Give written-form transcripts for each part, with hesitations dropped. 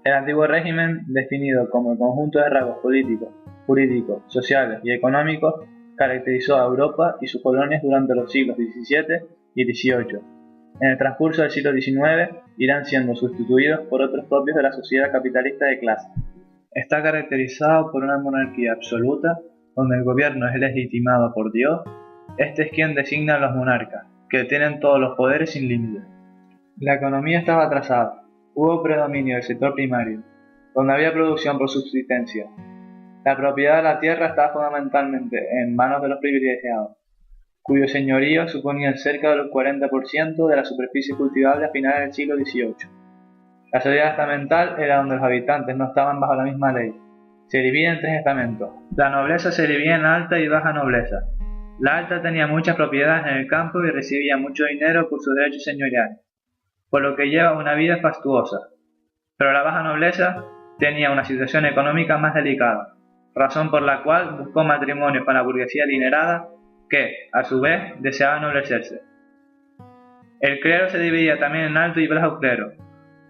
El antiguo régimen, definido como el conjunto de rasgos políticos, jurídicos, sociales y económicos, caracterizó a Europa y sus colonias durante los siglos XVII y XVIII. En el transcurso del siglo XIX irán siendo sustituidos por otros propios de la sociedad capitalista de clase. Está caracterizado por una monarquía absoluta, donde el gobierno es legitimado por Dios. Este es quien designa a los monarcas, que tienen todos los poderes sin límites. La economía estaba atrasada. Hubo predominio del sector primario, donde había producción por subsistencia. La propiedad de la tierra estaba fundamentalmente en manos de los privilegiados, cuyo señorío suponía cerca del 40% de la superficie cultivable a finales del siglo XVIII. La sociedad estamental era donde los habitantes no estaban bajo la misma ley. Se divide en tres estamentos. La nobleza se divide en alta y baja nobleza. La alta tenía muchas propiedades en el campo y recibía mucho dinero por sus derechos señoriales, por lo que lleva una vida fastuosa. Pero la baja nobleza tenía una situación económica más delicada, razón por la cual buscó matrimonio con la burguesía adinerada que, a su vez, deseaba ennoblecerse. El clero se dividía también en alto y bajo clero.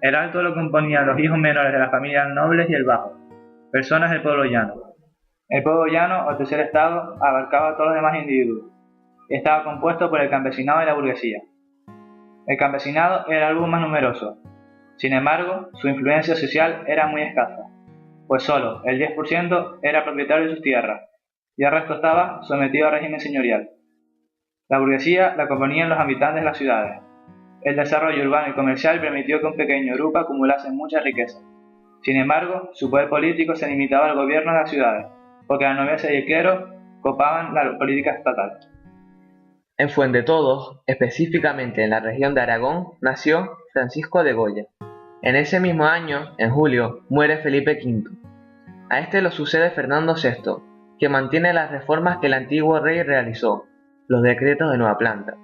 El alto lo componían los hijos menores de las familias nobles y el bajo, personas del pueblo llano. El pueblo llano, o tercer estado, abarcaba a todos los demás individuos, y estaba compuesto por el campesinado y la burguesía. El campesinado era algo más numeroso. Sin embargo, su influencia social era muy escasa, pues solo el 10% era propietario de sus tierras, y el resto estaba sometido al régimen señorial. La burguesía la componían los habitantes de las ciudades. El desarrollo urbano y comercial permitió que un pequeño grupo acumulase mucha riqueza. Sin embargo, su poder político se limitaba al gobierno de las ciudades, porque la nobleza y el clero copaban la política estatal. En Fuendetodos, específicamente en la región de Aragón, nació Francisco de Goya. En ese mismo año, en julio, muere Felipe V. A este lo sucede Fernando VI, que mantiene las reformas que el antiguo rey realizó, los decretos de Nueva Planta,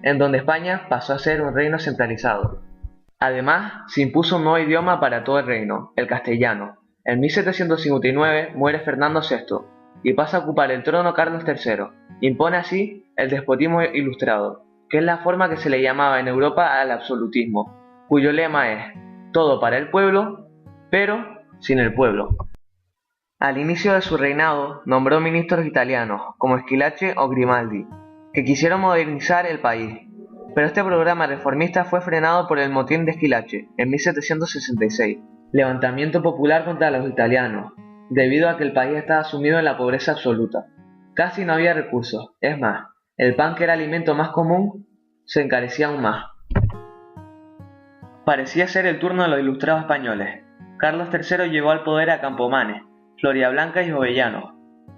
en donde España pasó a ser un reino centralizado. Además, se impuso un nuevo idioma para todo el reino, el castellano. En 1759 muere Fernando VI y pasa a ocupar el trono Carlos III. Impone así el despotismo ilustrado, que es la forma que se le llamaba en Europa al absolutismo, cuyo lema es todo para el pueblo, pero sin el pueblo. Al inicio de su reinado nombró ministros italianos, como Schillaci o Grimaldi, que quisieron modernizar el país, pero este programa reformista fue frenado por el motín de Schillaci en 1766, levantamiento popular contra los italianos, debido a que el país estaba sumido en la pobreza absoluta. Casi no había recursos, es más, el pan, que era el alimento más común, se encarecía aún más. Parecía ser el turno de los ilustrados españoles. Carlos III llegó al poder a Campomanes, Floridablanca y Jovellanos.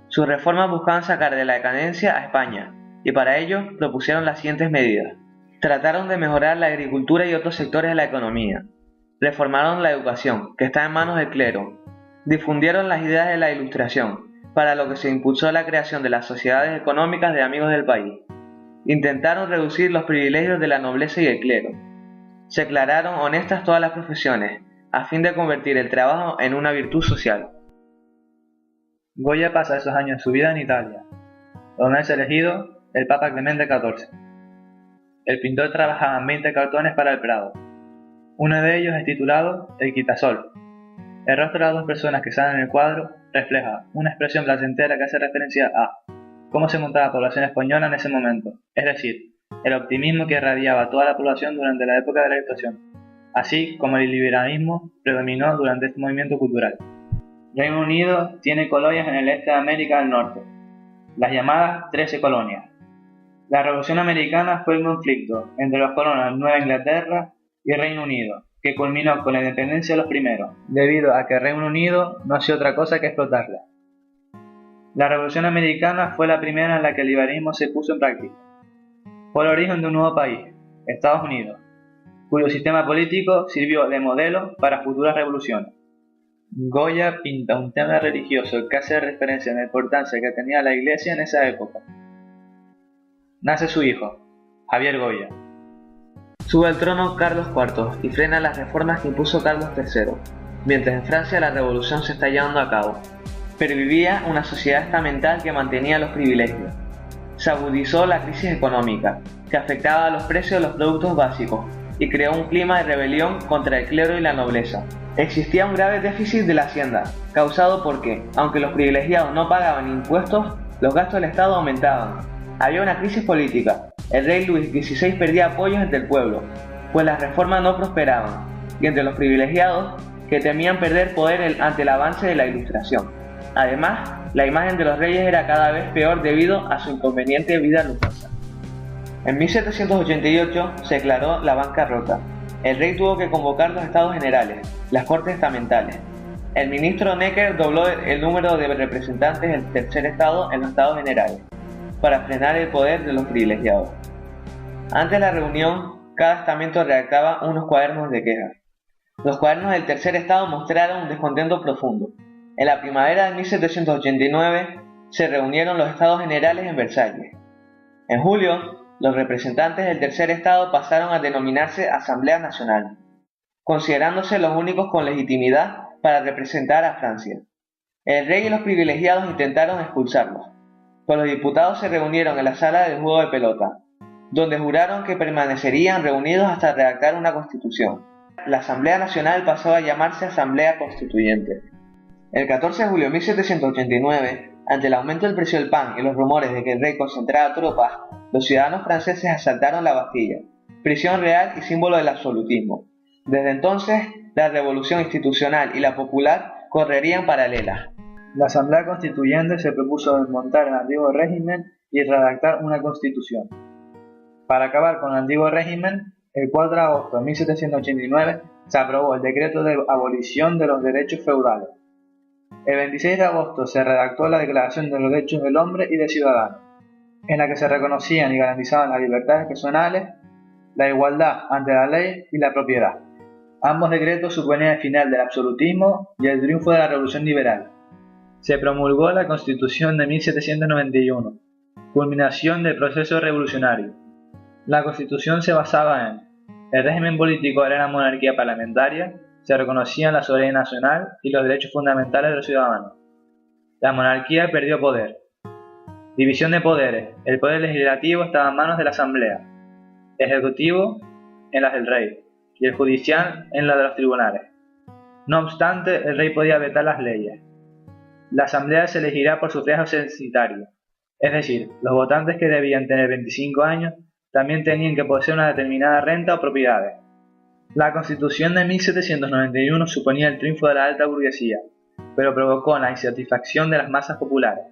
Sus reformas buscaban sacar de la decadencia a España, y para ello propusieron las siguientes medidas. Trataron de mejorar la agricultura y otros sectores de la economía. Reformaron la educación, que está en manos del clero. Difundieron las ideas de la Ilustración, para lo que se impulsó la creación de las sociedades económicas de amigos del país. Intentaron reducir los privilegios de la nobleza y el clero. Se declararon honestas todas las profesiones, a fin de convertir el trabajo en una virtud social. Goya pasa esos años de su vida en Italia, donde es elegido el Papa Clemente XIV. El pintor trabajaba en 20 cartones para el Prado. Uno de ellos es titulado El Quitasol. El rostro de las dos personas que salen en el cuadro refleja una expresión placentera que hace referencia a cómo se montaba la población española en ese momento, es decir, el optimismo que irradiaba a toda la población durante la época de la Ilustración, así como el liberalismo predominó durante este movimiento cultural. Reino Unido tiene colonias en el este de América del Norte, las llamadas 13 colonias. La Revolución Americana fue el conflicto entre los colonos de Nueva Inglaterra y Reino Unido, que culminó con la independencia de los primeros, debido a que el Reino Unido no hacía otra cosa que explotarla. La Revolución Americana fue la primera en la que el liberalismo se puso en práctica. Fue el origen de un nuevo país, Estados Unidos, cuyo sistema político sirvió de modelo para futuras revoluciones. Goya pinta un tema religioso que hace referencia a la importancia que tenía la Iglesia en esa época. Nace su hijo, Javier Goya. Sube al trono Carlos IV y frena las reformas que impuso Carlos III, mientras en Francia la revolución se está llevando a cabo. Pero vivía una sociedad estamental que mantenía los privilegios. Se agudizó la crisis económica, que afectaba a los precios de los productos básicos, y creó un clima de rebelión contra el clero y la nobleza. Existía un grave déficit de la hacienda, causado porque, aunque los privilegiados no pagaban impuestos, los gastos del Estado aumentaban. Había una crisis política. El rey Luis XVI perdía apoyos entre el pueblo, pues las reformas no prosperaban, y entre los privilegiados, que temían perder poder ante el avance de la Ilustración. Además, la imagen de los reyes era cada vez peor debido a su inconveniente vida lujosa. En 1788 se declaró la bancarrota. El rey tuvo que convocar los estados generales, las cortes estamentales. El ministro Necker dobló el número de representantes del tercer estado en los estados generales, para frenar el poder de los privilegiados. Antes de la reunión, cada estamento redactaba unos cuadernos de quejas. Los cuadernos del tercer estado mostraron un descontento profundo. En la primavera de 1789 se reunieron los estados generales en Versalles. En julio, los representantes del tercer estado pasaron a denominarse Asamblea Nacional, considerándose los únicos con legitimidad para representar a Francia. El rey y los privilegiados intentaron expulsarlos, pero los diputados se reunieron en la sala del juego de pelota, donde juraron que permanecerían reunidos hasta redactar una constitución. La Asamblea Nacional pasó a llamarse Asamblea Constituyente. El 14 de julio de 1789, ante el aumento del precio del pan y los rumores de que el rey concentraba tropas, los ciudadanos franceses asaltaron la Bastilla, prisión real y símbolo del absolutismo. Desde entonces, la revolución institucional y la popular correrían paralelas. La Asamblea Constituyente se propuso desmontar el antiguo régimen y redactar una constitución. Para acabar con el antiguo régimen, el 4 de agosto de 1789 se aprobó el decreto de abolición de los derechos feudales. El 26 de agosto se redactó la Declaración de los Derechos del Hombre y del Ciudadano, en la que se reconocían y garantizaban las libertades personales, la igualdad ante la ley y la propiedad. Ambos decretos suponían el final del absolutismo y el triunfo de la Revolución Liberal. Se promulgó la Constitución de 1791, culminación del proceso revolucionario. La Constitución se basaba en el régimen político era la monarquía parlamentaria, se reconocían la soberanía nacional y los derechos fundamentales de los ciudadanos. La monarquía perdió poder. División de poderes. El poder legislativo estaba en manos de la Asamblea, el ejecutivo en las del rey y el judicial en las de los tribunales. No obstante, el rey podía vetar las leyes. La Asamblea se elegirá por sufragio censitario, es decir, los votantes que debían tener 25 años también tenían que poseer una determinada renta o propiedades. La Constitución de 1791 suponía el triunfo de la alta burguesía, pero provocó la insatisfacción de las masas populares.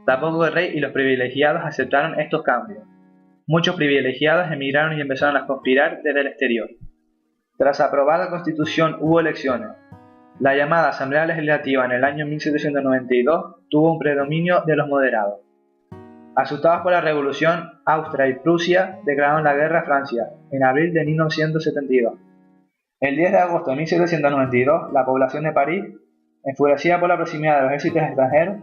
Tampoco el rey y los privilegiados aceptaron estos cambios. Muchos privilegiados emigraron y empezaron a conspirar desde el exterior. Tras aprobar la Constitución hubo elecciones. La llamada Asamblea Legislativa en el año 1792 tuvo un predominio de los moderados. Asustados por la revolución, Austria y Prusia declararon la guerra a Francia en abril de 1972. El 10 de agosto de 1792, la población de París, enfurecida por la proximidad de los ejércitos extranjeros,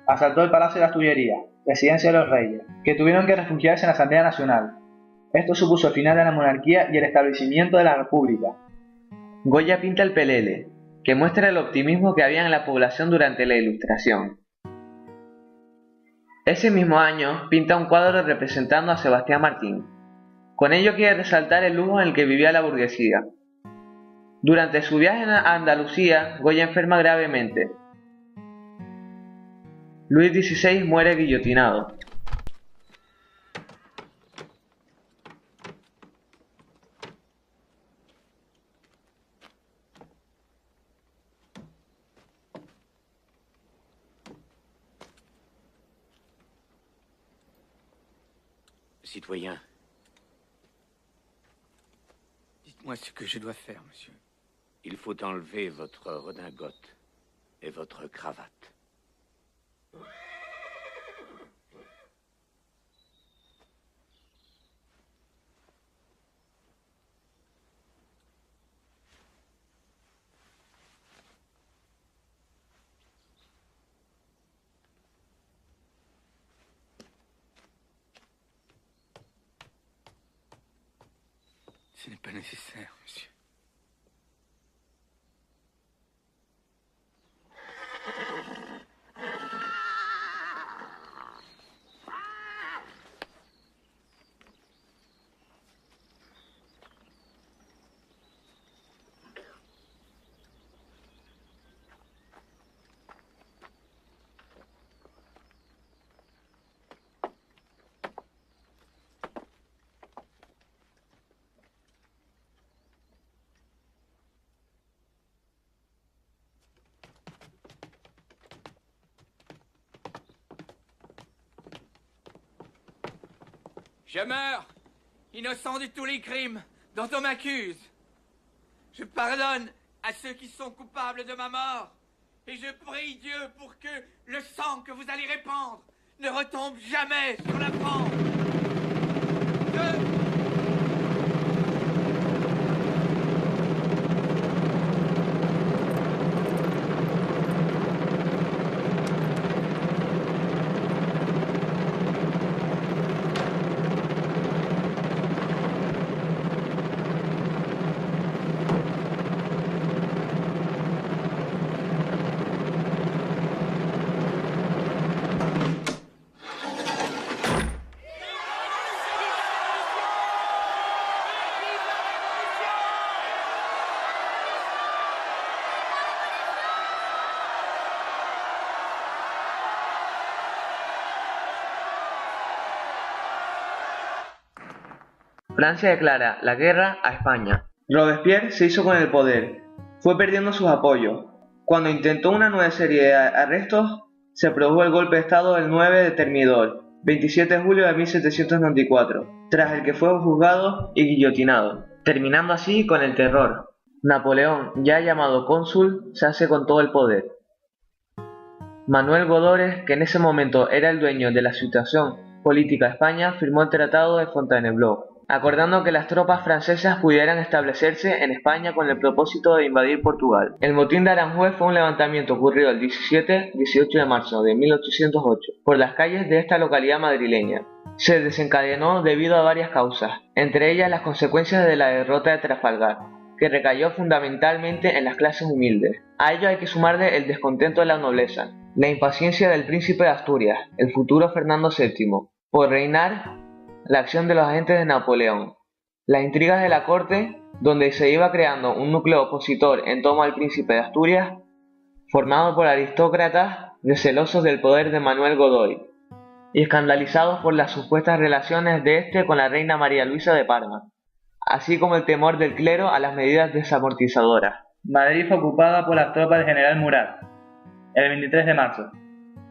asaltó el Palacio de las Tullerías, residencia de los reyes, que tuvieron que refugiarse en la Asamblea Nacional. Esto supuso el final de la monarquía y el establecimiento de la República. Goya pinta el pelele, que muestra el optimismo que había en la población durante la Ilustración. Ese mismo año pinta un cuadro representando a Sebastián Martín. Con ello quiere resaltar el lujo en el que vivía la burguesía. Durante su viaje a Andalucía, Goya enferma gravemente. Luis XVI muere guillotinado. Citoyen, dites-moi ce que je dois faire, monsieur. Il faut enlever votre redingote et votre cravate. Ce n'est pas nécessaire, monsieur. Je meurs, innocent de tous les crimes dont on m'accuse. Je pardonne à ceux qui sont coupables de ma mort. Et je prie Dieu pour que le sang que vous allez répandre ne retombe jamais sur la France. Francia declara la guerra a España. Robespierre se hizo con el poder, fue perdiendo sus apoyos. Cuando intentó una nueva serie de arrestos, se produjo el golpe de estado del 9 de Thermidor, 27 de julio de 1794, tras el que fue juzgado y guillotinado, terminando así con el terror. Napoleón, ya llamado cónsul, se hace con todo el poder. Manuel Godores, que en ese momento era el dueño de la situación política de España, firmó el Tratado de Fontainebleau, acordando que las tropas francesas pudieran establecerse en España con el propósito de invadir Portugal. El motín de Aranjuez fue un levantamiento ocurrido el 17-18 de marzo de 1808 por las calles de esta localidad madrileña. Se desencadenó debido a varias causas, entre ellas las consecuencias de la derrota de Trafalgar, que recayó fundamentalmente en las clases humildes. A ello hay que sumarle el descontento de la nobleza, la impaciencia del príncipe de Asturias, el futuro Fernando VII, por reinar, la acción de los agentes de Napoleón, las intrigas de la corte, donde se iba creando un núcleo opositor en torno al príncipe de Asturias, formado por aristócratas recelosos del poder de Manuel Godoy, y escandalizados por las supuestas relaciones de este con la reina María Luisa de Parma, así como el temor del clero a las medidas desamortizadoras. Madrid fue ocupada por las tropas del general Murat el 23 de marzo.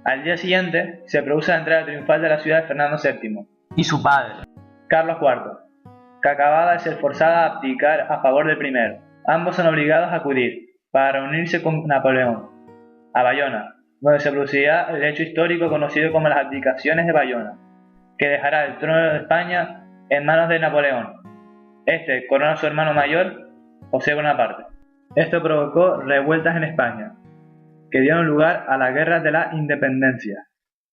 Al día siguiente se produce la entrada triunfal de la ciudad de Fernando VII Y su padre, Carlos IV, que acababa de ser forzada a abdicar a favor del primero. Ambos son obligados a acudir, para reunirse con Napoleón, a Bayona, donde se producirá el hecho histórico conocido como las abdicaciones de Bayona, que dejará el trono de España en manos de Napoleón. Este corona a su hermano mayor, José Bonaparte. Esto provocó revueltas en España, que dieron lugar a la Guerra de la Independencia,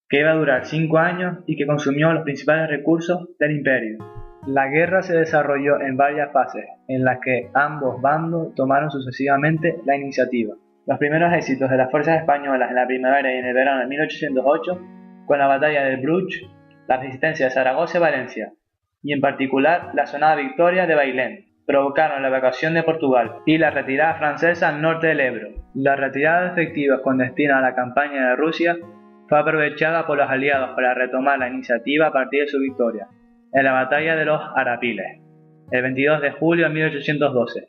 que iba a durar 5 años y que consumió los principales recursos del imperio. La guerra se desarrolló en varias fases, en las que ambos bandos tomaron sucesivamente la iniciativa. Los primeros éxitos de las fuerzas españolas en la primavera y en el verano de 1808, con la batalla de Bruch, la resistencia de Zaragoza y Valencia, y en particular la sonada victoria de Bailén, provocaron la evacuación de Portugal y la retirada francesa al norte del Ebro. La retirada de efectivos con destino a la campaña de Rusia fue aprovechada por los aliados para retomar la iniciativa a partir de su victoria, en la batalla de los Arapiles, el 22 de julio de 1812,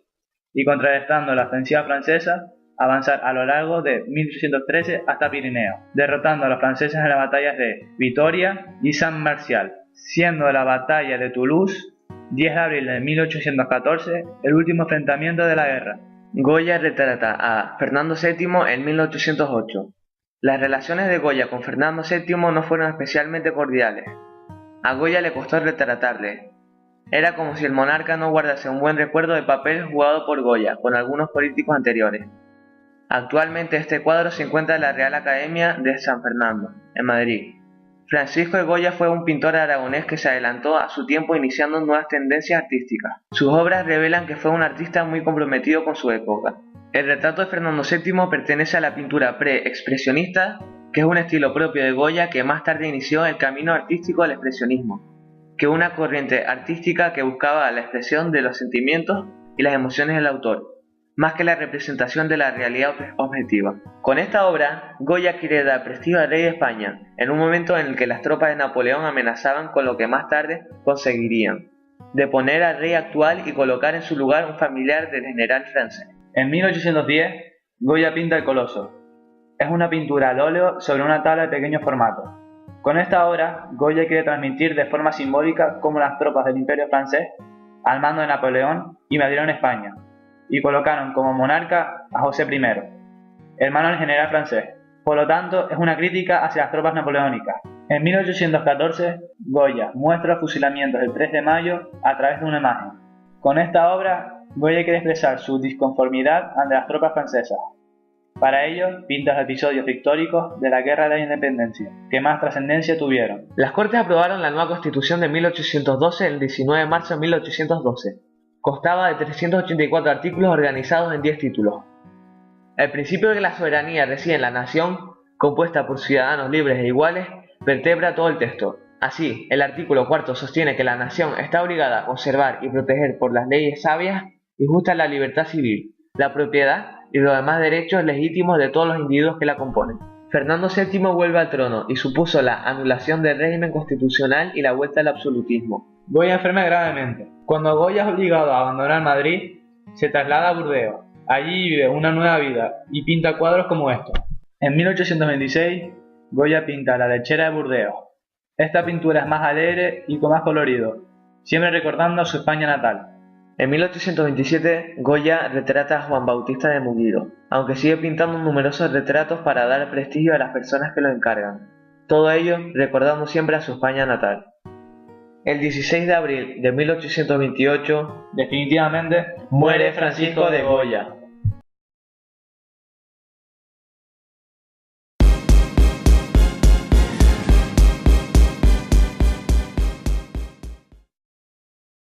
y contrarrestando la ofensiva francesa, avanzar a lo largo de 1813 hasta Pirineo, derrotando a los franceses en las batallas de Vitoria y San Marcial, siendo la batalla de Toulouse, 10 de abril de 1814, el último enfrentamiento de la guerra. Goya retrata a Fernando VII en 1808. Las relaciones de Goya con Fernando VII no fueron especialmente cordiales. A Goya le costó retratarle. Era como si el monarca no guardase un buen recuerdo del papel jugado por Goya con algunos políticos anteriores. Actualmente este cuadro se encuentra en la Real Academia de San Fernando, en Madrid. Francisco de Goya fue un pintor aragonés que se adelantó a su tiempo iniciando nuevas tendencias artísticas. Sus obras revelan que fue un artista muy comprometido con su época. El retrato de Fernando VII pertenece a la pintura pre-expresionista, que es un estilo propio de Goya que más tarde inició el camino artístico del expresionismo, que es una corriente artística que buscaba la expresión de los sentimientos y las emociones del autor, más que la representación de la realidad objetiva. Con esta obra, Goya quiere dar prestigio al rey de España, en un momento en el que las tropas de Napoleón amenazaban con lo que más tarde conseguirían, de poner al rey actual y colocar en su lugar un familiar del general francés. En 1810, Goya pinta el Coloso. Es una pintura al óleo sobre una tabla de pequeño formato. Con esta obra, Goya quiere transmitir de forma simbólica cómo las tropas del Imperio francés, al mando de Napoleón, invadieron España y colocaron como monarca a José I, hermano del general francés. Por lo tanto, es una crítica hacia las tropas napoleónicas. En 1814, Goya muestra fusilamientos del 3 de mayo a través de una imagen. Con esta obra, Goya quiere expresar su disconformidad ante las tropas francesas. Para ello, pinta los episodios históricos de la Guerra de la Independencia, que más trascendencia tuvieron. Las Cortes aprobaron la nueva Constitución de 1812 el 19 de marzo de 1812. Constaba de 384 artículos organizados en 10 títulos. El principio de que la soberanía reside en la nación, compuesta por ciudadanos libres e iguales, vertebra todo el texto. Así, el artículo 4 sostiene que la nación está obligada a conservar y proteger por las leyes sabias y justas la libertad civil, la propiedad y los demás derechos legítimos de todos los individuos que la componen. Fernando VII vuelve al trono y supuso la anulación del régimen constitucional y la vuelta al absolutismo. Goya enferma gravemente. Cuando Goya es obligado a abandonar Madrid, se traslada a Burdeos. Allí vive una nueva vida y pinta cuadros como estos. En 1826, Goya pinta La lechera de Burdeos. Esta pintura es más alegre y con más colorido, siempre recordando a su España natal. En 1827, Goya retrata a Juan Bautista de Muguiro, aunque sigue pintando numerosos retratos para dar prestigio a las personas que lo encargan. Todo ello recordando siempre a su España natal. El 16 de abril de 1828, definitivamente, muere Francisco de Goya.